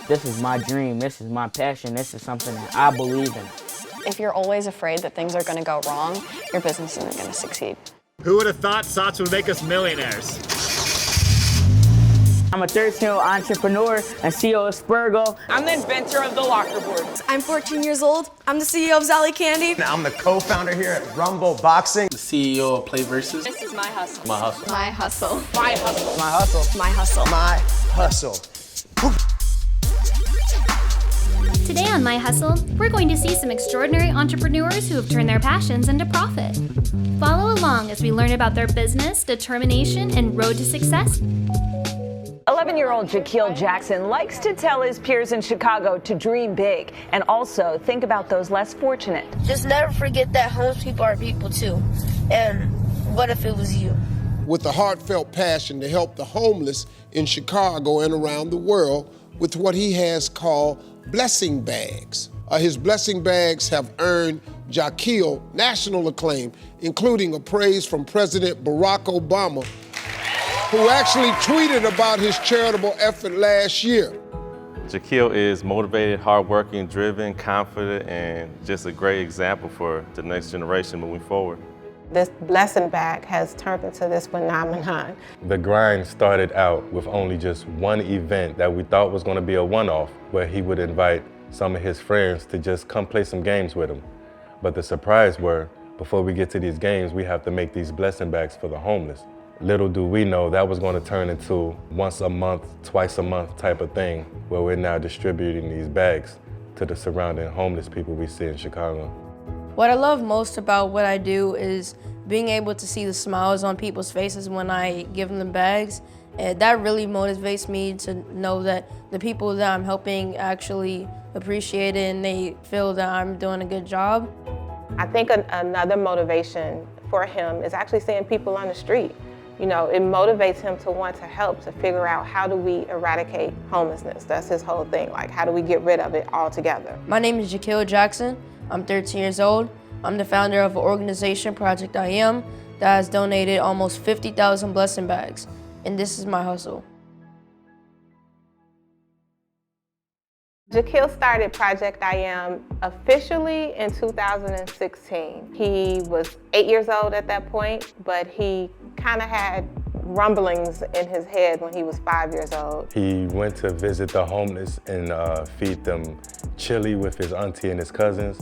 This is my dream, this is my passion, this is something that I believe in. If you're always afraid that things are going to go wrong, your business isn't going to succeed. Who would have thought SOTS would make us millionaires? I'm a 13-year-old entrepreneur and CEO of Spurgo. I'm the inventor of the locker board. I'm 14 years old. I'm the CEO of Zally Candy. I'm the co-founder here at Rumble Boxing. The CEO of Play Versus. This is my hustle. My hustle. My hustle. My hustle. My hustle. My hustle. My hustle. Today on My Hustle, we're going to see some extraordinary entrepreneurs who have turned their passions into profit. Follow along as we learn about their business, determination, and road to success. 11-year-old Jaquil Jackson likes to tell his peers in Chicago to dream big and also think about those less fortunate. Just never forget that homeless people are people too. And what if it was you? With a heartfelt passion to help the homeless in Chicago and around the world with what he has called blessing bags. His blessing bags have earned Jaquil national acclaim, including a praise from President Barack Obama, who actually tweeted about his charitable effort last year. Jaquil is motivated, hardworking, driven, confident, and just a great example for the next generation moving forward. This blessing bag has turned into this phenomenon. The grind started out with only just one event that we thought was going to be a one-off, where he would invite some of his friends to just come play some games with him. But the surprise were, before we get to these games, we have to make these blessing bags for the homeless. Little do we know that was going to turn into once a month, twice a month type of thing, where we're now distributing these bags to the surrounding homeless people we see in Chicago. What I love most about what I do is being able to see the smiles on people's faces when I give them the bags. And that really motivates me to know that the people that I'm helping actually appreciate it and they feel that I'm doing a good job. I think another motivation for him is actually seeing people on the street. You know, it motivates him to want to help, to figure out how do we eradicate homelessness. That's his whole thing, like how do we get rid of it altogether. My name is Jaquil Jackson. I'm 13 years old. I'm the founder of an organization, Project I Am, that has donated almost 50,000 blessing bags. And this is my hustle. Jaquil started Project I Am officially in 2016. He was 8 years old at that point, but he kind of had rumblings in his head when he was 5 years old. He went to visit the homeless and feed them chili with his auntie and his cousins.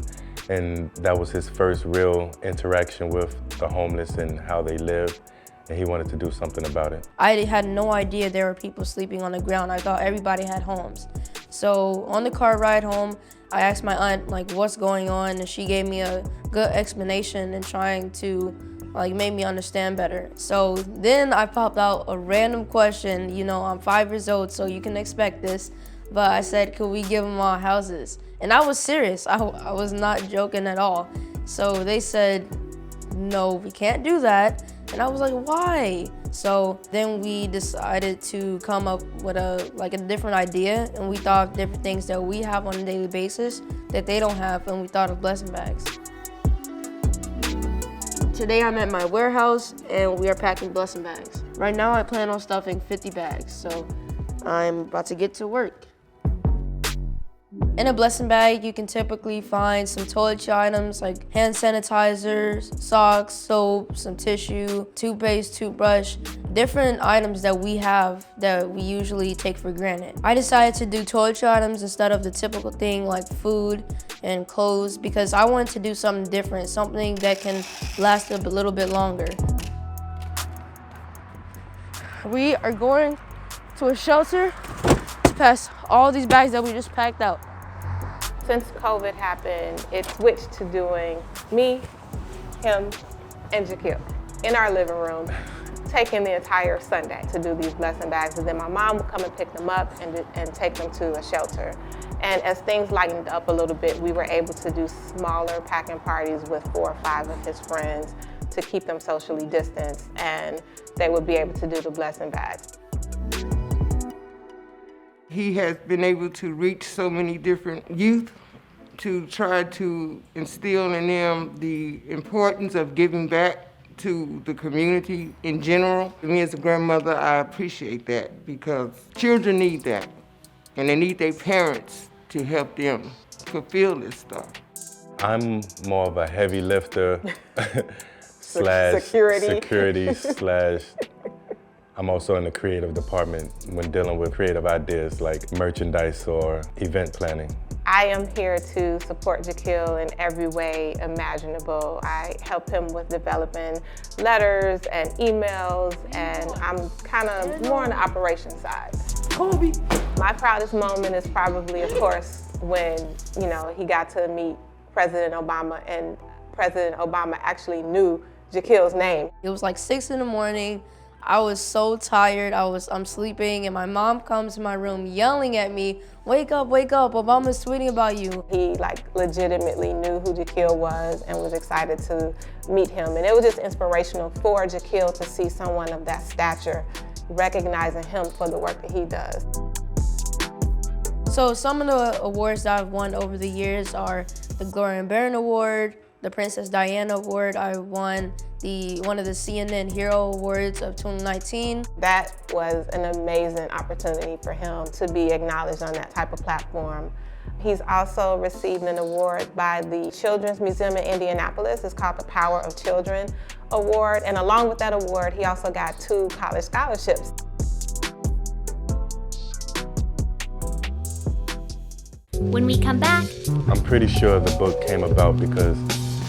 And that was his first real interaction with the homeless and how they live. And he wanted to do something about it. I had no idea there were people sleeping on the ground. I thought everybody had homes. So on the car ride home, I asked my aunt, like, what's going on? And she gave me a good explanation and trying to, make me understand better. So then I popped out a random question. You know, I'm 5 years old, so you can expect this. But I said, could we give them all houses? And I was serious. I was not joking at all. So they said, no, we can't do that. And I was like, why? So then we decided to come up with a different idea, and we thought of different things that we have on a daily basis that they don't have, and we thought of blessing bags. Today I'm at my warehouse, and we are packing blessing bags. Right now I plan on stuffing 50 bags, so I'm about to get to work. In a blessing bag, you can typically find some toiletry items like hand sanitizers, socks, soap, some tissue, toothpaste, toothbrush, different items that we have that we usually take for granted. I decided to do toiletry items instead of the typical thing like food and clothes because I wanted to do something different, something that can last a little bit longer. We are going to a shelter to pass all these bags that we just packed out. Since COVID happened, it switched to doing me, him, and Jaquil in our living room, taking the entire Sunday to do these blessing bags. And then my mom would come and pick them up and take them to a shelter. And as things lightened up a little bit, we were able to do smaller packing parties with 4 or 5 of his friends to keep them socially distanced, and they would be able to do the blessing bags. He has been able to reach so many different youth to try to instill in them the importance of giving back to the community in general. Me as a grandmother, I appreciate that because children need that. and they need their parents to help them fulfill this stuff. I'm more of a heavy lifter slash security slash I'm also in the creative department when dealing with creative ideas like merchandise or event planning. I am here to support Jaquil in every way imaginable. I help him with developing letters and emails, and I'm kind of more on the operations side. Kobe. My proudest moment is probably, of course, when he got to meet President Obama, and President Obama actually knew Jaquil's name. It was like 6 in the morning. I was so tired. I'm sleeping, and my mom comes to my room yelling at me, wake up, Obama's tweeting about you. He legitimately knew who Jaquil was and was excited to meet him. And it was just inspirational for Jaquil to see someone of that stature recognizing him for the work that he does. So some of the awards that I've won over the years are the Gloria Barron Award, the Princess Diana Award. I won one of the CNN Hero Awards of 2019. That was an amazing opportunity for him to be acknowledged on that type of platform. He's also received an award by the Children's Museum in Indianapolis. It's called the Power of Children Award. And along with that award, he also got 2 college scholarships. When we come back, I'm pretty sure the book came about because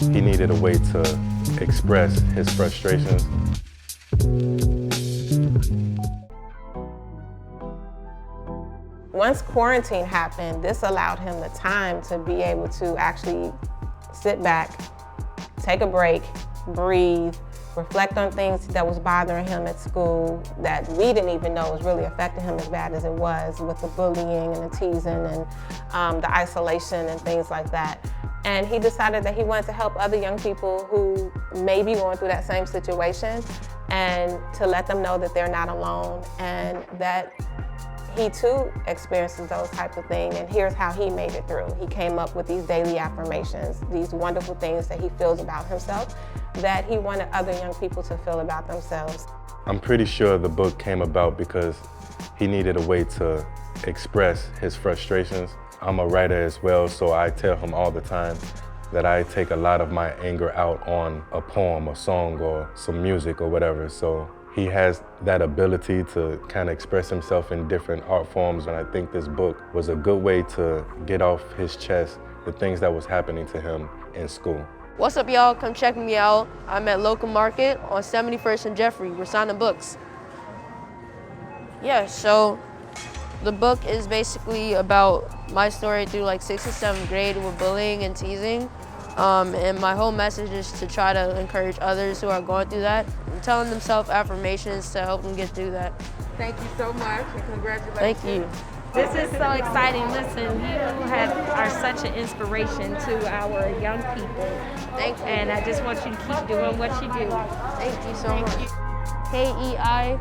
he needed a way to express his frustrations. Once quarantine happened, this allowed him the time to be able to actually sit back, take a break, breathe, reflect on things that was bothering him at school that we didn't even know was really affecting him as bad as it was, with the bullying and the teasing and the isolation and things like that. And he decided that he wanted to help other young people who may be going through that same situation, and to let them know that they're not alone and that he too experiences those types of things, and here's how he made it through. He came up with these daily affirmations, these wonderful things that he feels about himself that he wanted other young people to feel about themselves. I'm pretty sure the book came about because he needed a way to express his frustrations. I'm a writer as well, so I tell him all the time that I take a lot of my anger out on a poem, a song, or some music or whatever. So he has that ability to kind of express himself in different art forms, and I think this book was a good way to get off his chest the things that was happening to him in school. What's up, y'all? Come check me out. I'm at Local Market on 71st and Jeffrey. We're signing books. Yeah, so the book is basically about my story through like 6th and 7th grade with bullying and teasing. And my whole message is to try to encourage others who are going through that and telling them self-affirmations to help them get through that. Thank you so much, and congratulations. Thank you. This is so exciting. Listen, you are such an inspiration to our young people. Thank you. And I just want you to keep doing what you do. Thank you so much. K-E-I.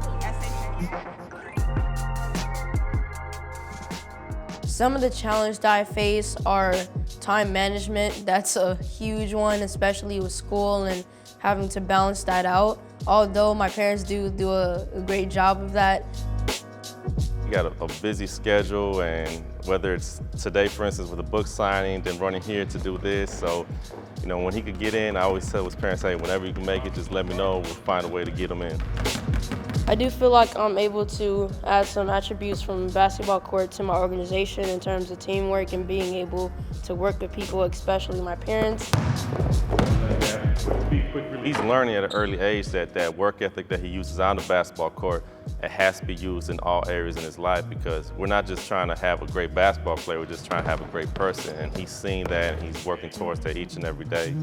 Some of the challenges that I face are time management. That's a huge one, especially with school and having to balance that out. Although my parents do a great job of that. You got a busy schedule, and whether it's today, for instance, with a book signing, then running here to do this. So, when he could get in, I always tell his parents, hey, whenever you can make it, just let me know. We'll find a way to get him in. I do feel like I'm able to add some attributes from basketball court to my organization in terms of teamwork and being able to work with people, especially my parents. He's learning at an early age that work ethic that he uses on the basketball court, it has to be used in all areas in his life, because we're not just trying to have a great basketball player, we're just trying to have a great person. And he's seeing that, and he's working towards that each and every day.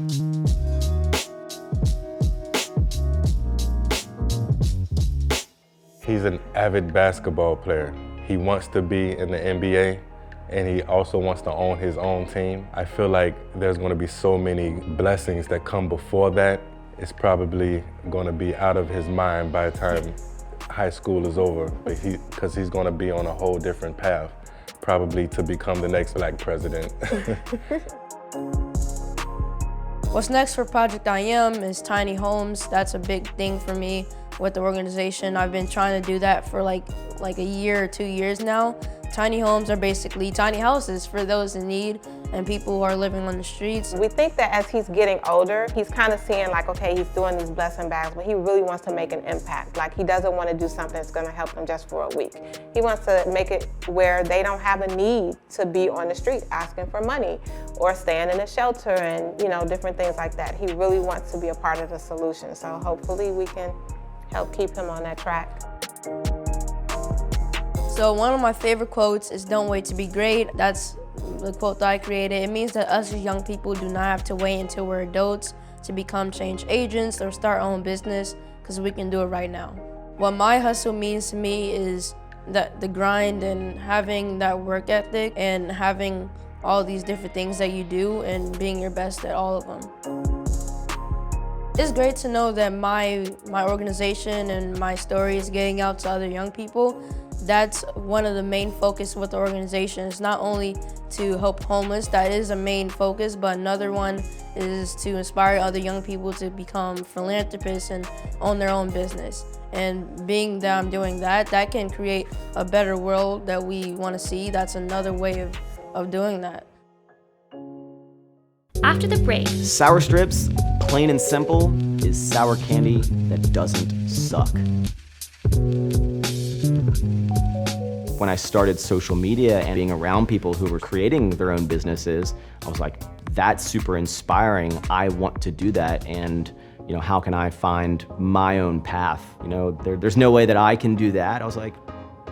He's an avid basketball player. He wants to be in the NBA, and he also wants to own his own team. I feel like there's going to be so many blessings that come before that. It's probably going to be out of his mind by the time high school is over, because he's going to be on a whole different path, probably to become the next Black president. What's next for Project I Am is tiny homes. That's a big thing for me with the organization. I've been trying to do that for like a year or 2 years now, Tiny homes are basically tiny houses for those in need and people who are living on the streets. We think that as he's getting older, he's kind of seeing like, okay, he's doing these blessing bags, but he really wants to make an impact. Like he doesn't want to do something that's going to help them just for a week. He wants to make it where they don't have a need to be on the street asking for money or staying in a shelter and, you know, different things like that. He really wants to be a part of the solution. So hopefully we can help keep him on that track. So one of my favorite quotes is "Don't wait to be great." That's the quote that I created. It means that us as young people do not have to wait until we're adults to become change agents or start our own business, because we can do it right now. What my hustle means to me is that the grind and having that work ethic and having all these different things that you do and being your best at all of them. It's great to know that my organization and my story is getting out to other young people. That's one of the main focus with the organization. It's not only to help homeless, that is a main focus, but another one is to inspire other young people to become philanthropists and own their own business. And being that I'm doing that, that can create a better world that we want to see. That's another way of doing that. After the break, Sour Strips, plain and simple, is sour candy that doesn't suck. When I started social media and being around people who were creating their own businesses, I was like, that's super inspiring. I want to do that. And you know, how can I find my own path? You know, there's no way that I can do that. I was like,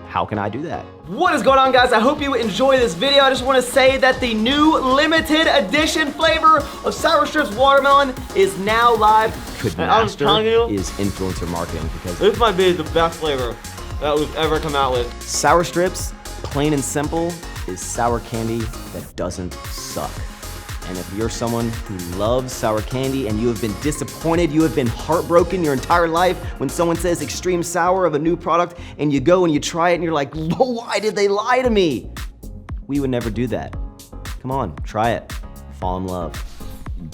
how can I do that? What is going on, guys? I hope you enjoy this video. I just want to say that the new limited edition flavor of Sour Strips Watermelon is now live. Could I was telling you, is influencer marketing, because this might be the best flavor that we've ever come out with. Sour Strips, plain and simple, is sour candy that doesn't suck. And if you're someone who loves sour candy and you have been disappointed, you have been heartbroken your entire life when someone says extreme sour of a new product and you go and you try it and you're like, why did they lie to me? We would never do that. Come on, try it. Fall in love.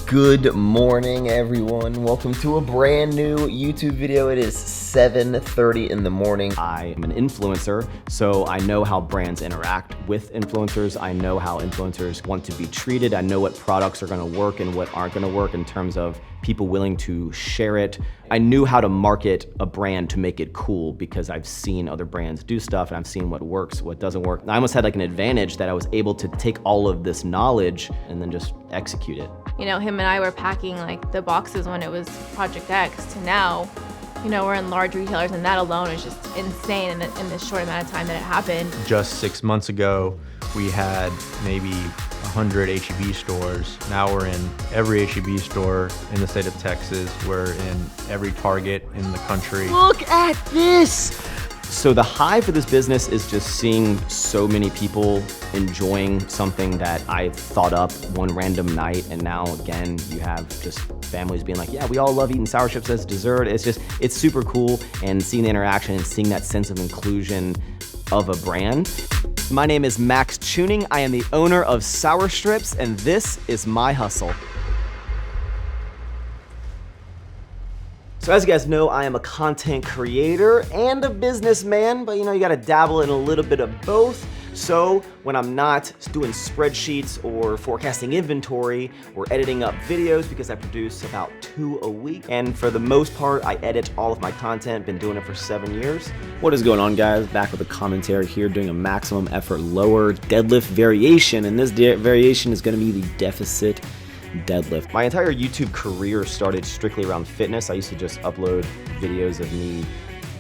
Good morning, everyone. Welcome to a brand new YouTube video. It is 7:30 in the morning. I am an influencer, so I know how brands interact with influencers. I know how influencers want to be treated. I know what products are gonna work and what aren't gonna work in terms of people willing to share it. I knew how to market a brand to make it cool because I've seen other brands do stuff and I've seen what works, what doesn't work. I almost had like an advantage that I was able to take all of this knowledge and then just execute it. You know, him and I were packing like the boxes when it was Project X to now, you know, we're in large retailers, and that alone is just insane in this short amount of time that it happened. Just 6 months ago, we had maybe 100 H-E-B stores. Now we're in every H-E-B store in the state of Texas. We're in every Target in the country. Look at this! So the high for this business is just seeing so many people enjoying something that I thought up one random night, and now again, you have just families being like, yeah, we all love eating sour chips as dessert. It's super cool, and seeing the interaction and seeing that sense of inclusion of a brand. My name is Max Tuning. I am the owner of Sour Strips, and this is my hustle. So as you guys know, I am a content creator and a businessman, but you know, you gotta dabble in a little bit of both. So when I'm not doing spreadsheets or forecasting inventory or editing up videos, because I produce about 2 a week, and for the most part, I edit all of my content, been doing it for 7 years. What is going on, guys? Back with a commentary here, doing a maximum effort lower deadlift variation, and this variation is gonna be the deficit deadlift. My entire YouTube career started strictly around fitness. I used to just upload videos of me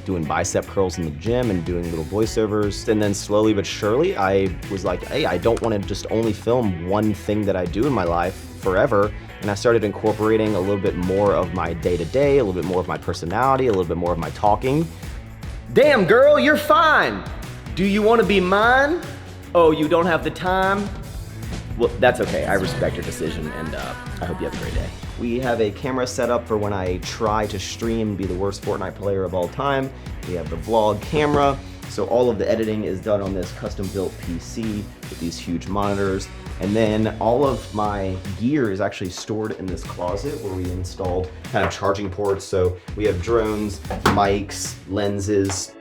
doing bicep curls in the gym and doing little voiceovers. And then slowly but surely, I was like, hey, I don't want to just only film one thing that I do in my life forever. And I started incorporating a little bit more of my day-to-day, a little bit more of my personality, a little bit more of my talking. Damn, girl, you're fine. Do you want to be mine? Oh, you don't have the time? Well, that's okay. I respect your decision, and I hope you have a great day. We have a camera set up for when I try to stream, be the worst Fortnite player of all time. We have the vlog camera. So all of the editing is done on this custom-built PC with these huge monitors. And then all of my gear is actually stored in this closet where we installed kind of charging ports. So we have drones, mics, lenses.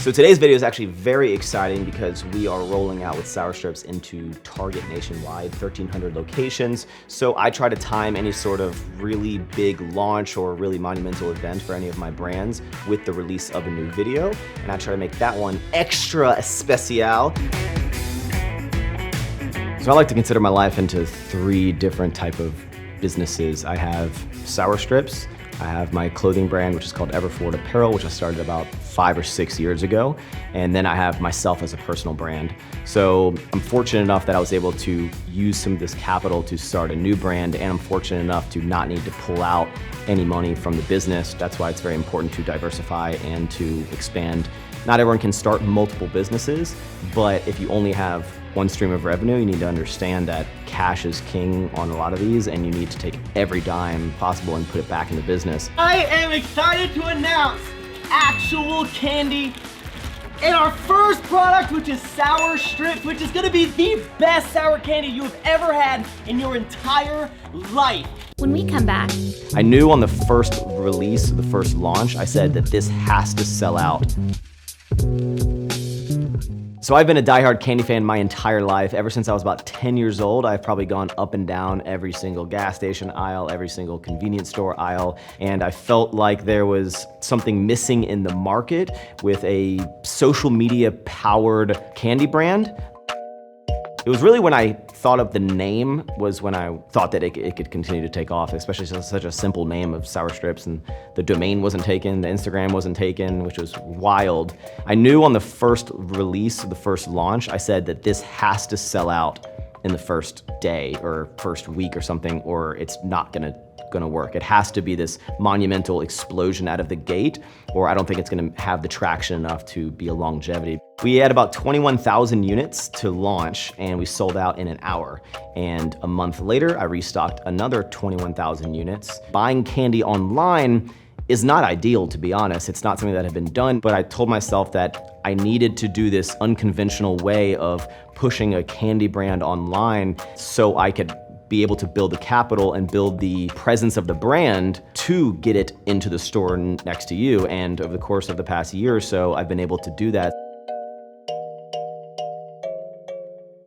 So today's video is actually very exciting because we are rolling out with Sour Strips into Target nationwide, 1,300 locations. So I try to time any sort of really big launch or really monumental event for any of my brands with the release of a new video. And I try to make that one extra especial. So I like to consider my life into 3 different type of businesses. I have Sour Strips, I have my clothing brand, which is called Everforward Apparel, which I started about 5 or 6 years ago. And then I have myself as a personal brand. So I'm fortunate enough that I was able to use some of this capital to start a new brand, and I'm fortunate enough to not need to pull out any money from the business. That's why it's very important to diversify and to expand. Not everyone can start multiple businesses, but if you only have one stream of revenue, you need to understand that cash is king on a lot of these, and you need to take every dime possible and put it back in the business. I am excited to announce actual candy in our first product, which is Sour Strips, which is gonna be the best sour candy you have ever had in your entire life. When we come back, I knew on the first release, the first launch, I said that this has to sell out. So I've been a diehard candy fan my entire life. Ever since I was about 10 years old, I've probably gone up and down every single gas station aisle, every single convenience store aisle, and I felt like there was something missing in the market with a social media powered candy brand. It was really when I thought of the name was when I thought that it could continue to take off, especially such a simple name of Sour Strips, and the domain wasn't taken, the Instagram wasn't taken, which was wild. I knew on the first release, the first launch, I said that this has to sell out in the first day or first week or something, or it's not gonna work. It has to be this monumental explosion out of the gate, or I don't think it's gonna have the traction enough to be a longevity. We had about 21,000 units to launch, and we sold out in an hour. And a month later, I restocked another 21,000 units. Buying candy online is not ideal, to be honest. It's not something that had been done, but I told myself that I needed to do this unconventional way of pushing a candy brand online so I could be able to build the capital and build the presence of the brand to get it into the store next to you. And over the course of the past year or so, I've been able to do that.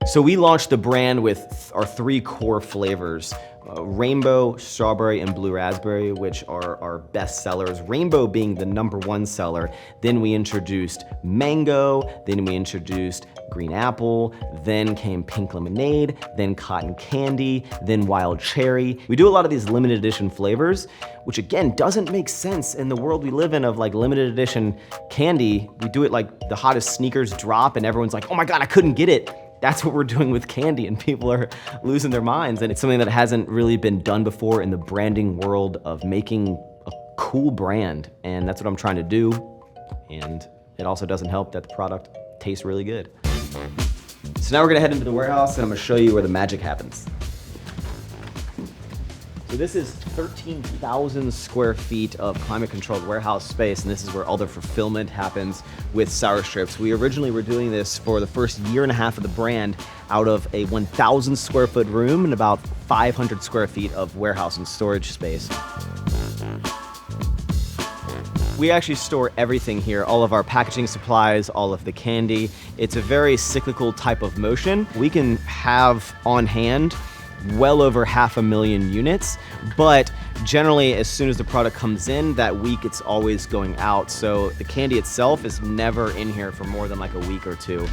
So we launched the brand with our 3 core flavors, rainbow, strawberry, and blue raspberry, which are our best sellers. Rainbow being the #1 seller. Then we introduced mango, then we introduced green apple, then came pink lemonade, then cotton candy, then wild cherry. We do a lot of these limited edition flavors, which again, doesn't make sense in the world we live in of like limited edition candy. We do it like the hottest sneakers drop and everyone's like, oh my God, I couldn't get it. That's what we're doing with candy, and people are losing their minds. And it's something that hasn't really been done before in the branding world of making a cool brand. And that's what I'm trying to do. And it also doesn't help that the product tastes really good. So now we're gonna head into the warehouse and I'm gonna show you where the magic happens. So this is 13,000 square feet of climate-controlled warehouse space, and this is where all the fulfillment happens with Sour Strips. We originally were doing this for the first year and a half of the brand out of a 1,000 square foot room and about 500 square feet of warehouse and storage space. We actually store everything here, all of our packaging supplies, all of the candy. It's a very cyclical type of motion. We can have on hand well over 500,000 units, but generally as soon as the product comes in that week, it's always going out. So the candy itself is never in here for more than like a week or 2.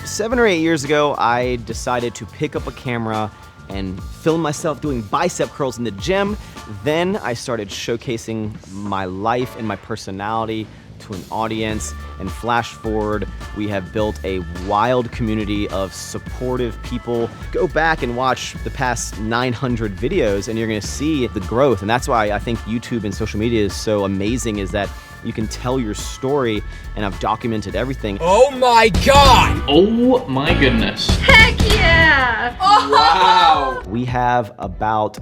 7 or 8 years ago, I decided to pick up a camera and film myself doing bicep curls in the gym. Then I started showcasing my life and my personality to an audience, and flash forward, we have built a wild community of supportive people. Go back and watch the past 900 videos and you're gonna see the growth. And that's why I think YouTube and social media is so amazing, is that you can tell your story, and I've documented everything. Oh my God! Oh my goodness. Heck yeah! Oh. Wow! We have about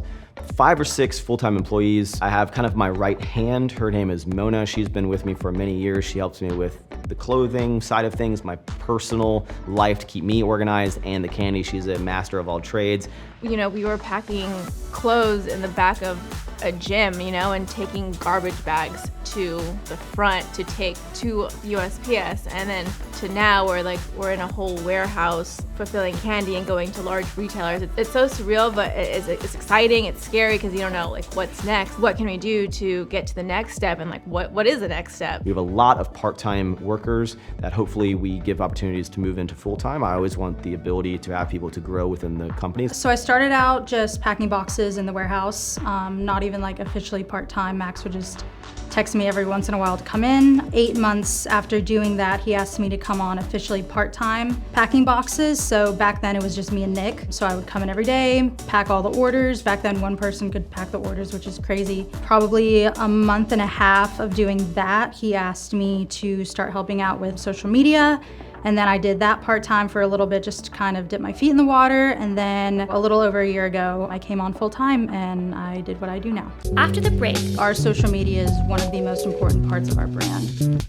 5 or 6 full-time employees. I have kind of my right hand. Her name is Mona. She's been with me for many years. She helps me with the clothing side of things, my personal life to keep me organized, and the candy. She's a master of all trades. You know, we were packing clothes in the back of a gym, you know, and taking garbage bags to the front to take to USPS, and then to now we're in a whole warehouse fulfilling candy and going to large retailers. It's so surreal, but it's exciting, it's scary because you don't know like what's next. What can we do to get to the next step, and like what is the next step? We have a lot of part-time workers that hopefully we give opportunities to move into full-time. I always want the ability to have people to grow within the company. So I started out just packing boxes in the warehouse, not even like officially part-time. Max would just text me every once in a while to come in. 8 months after doing that, he asked me to come on officially part-time packing boxes. So back then it was just me and Nick. So I would come in every day, pack all the orders. Back then one person could pack the orders, which is crazy. Probably a month and a half of doing that, he asked me to start helping out with social media. And then I did that part-time for a little bit just to kind of dip my feet in the water. And then a little over a year ago, I came on full-time and I did what I do now. After the break, our social media is one of the most important parts of our brand.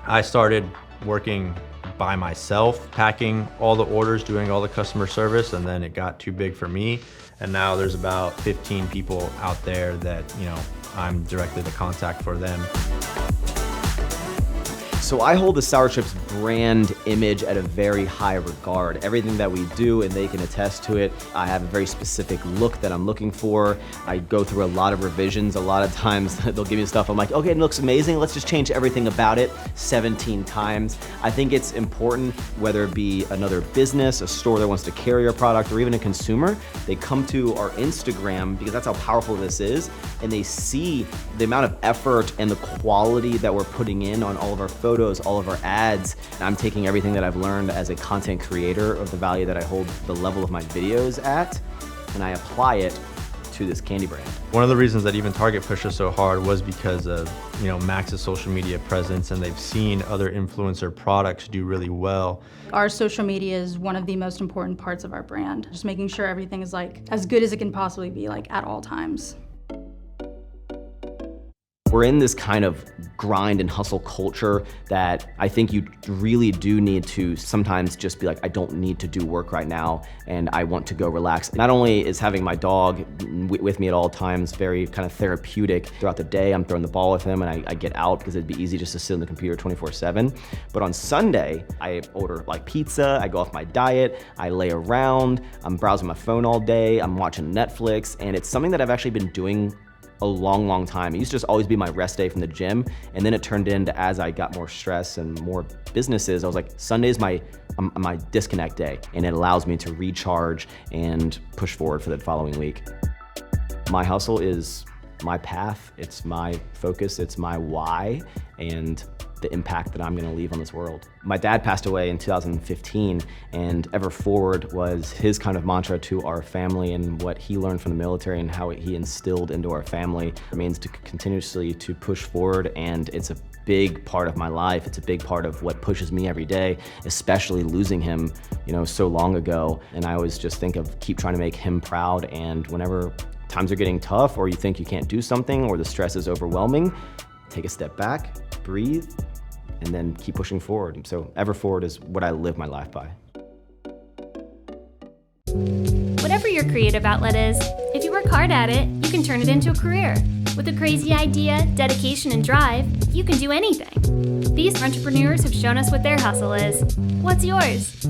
I started working by myself, packing all the orders, doing all the customer service, and then it got too big for me. And now there's about 15 people out there that, you know, I'm directly the contact for them. So I hold the Sour Strips brand image at a very high regard. Everything that we do, and they can attest to it, I have a very specific look that I'm looking for. I go through a lot of revisions. A lot of times they'll give me stuff, I'm like, okay, it looks amazing, let's just change everything about it 17 times. I think it's important, whether it be another business, a store that wants to carry our product, or even a consumer, they come to our Instagram, because that's how powerful this is, and they see the amount of effort and the quality that we're putting in on all of our photos, all of our ads. And I'm taking everything that I've learned as a content creator of the value that I hold the level of my videos at, and I apply it to this candy brand. One of the reasons that even Target pushed us so hard was because of, you know, Max's social media presence, and they've seen other influencer products do really well. Our social media is one of the most important parts of our brand. Just making sure everything is like as good as it can possibly be, like at all times. We're in this kind of grind and hustle culture that I think you really do need to sometimes just be like, I don't need to do work right now and I want to go relax. Not only is having my dog with me at all times very kind of therapeutic throughout the day, I'm throwing the ball with him and I get out because it'd be easy just to sit on the computer 24/7. But on Sunday, I order like pizza, I go off my diet, I lay around, I'm browsing my phone all day, I'm watching Netflix, and it's something that I've actually been doing a long time. It used to just always be my rest day from the gym, and then it turned into, as I got more stress and more businesses, I was like, Sunday's my disconnect day, and it allows me to recharge and push forward for the following week. My hustle is my path, it's my focus, it's my why, and the impact that I'm gonna leave on this world. My dad passed away in 2015, and Ever Forward was his kind of mantra to our family, and what he learned from the military and how he instilled into our family remains to continuously to push forward, and it's a big part of my life. It's a big part of what pushes me every day, especially losing him, you know, so long ago. And I always just think of keep trying to make him proud, and whenever times are getting tough or you think you can't do something or the stress is overwhelming, take a step back, breathe, and then keep pushing forward. So Ever Forward is what I live my life by. Whatever your creative outlet is, if you work hard at it, you can turn it into a career. With a crazy idea, dedication, and drive, you can do anything. These entrepreneurs have shown us what their hustle is. What's yours?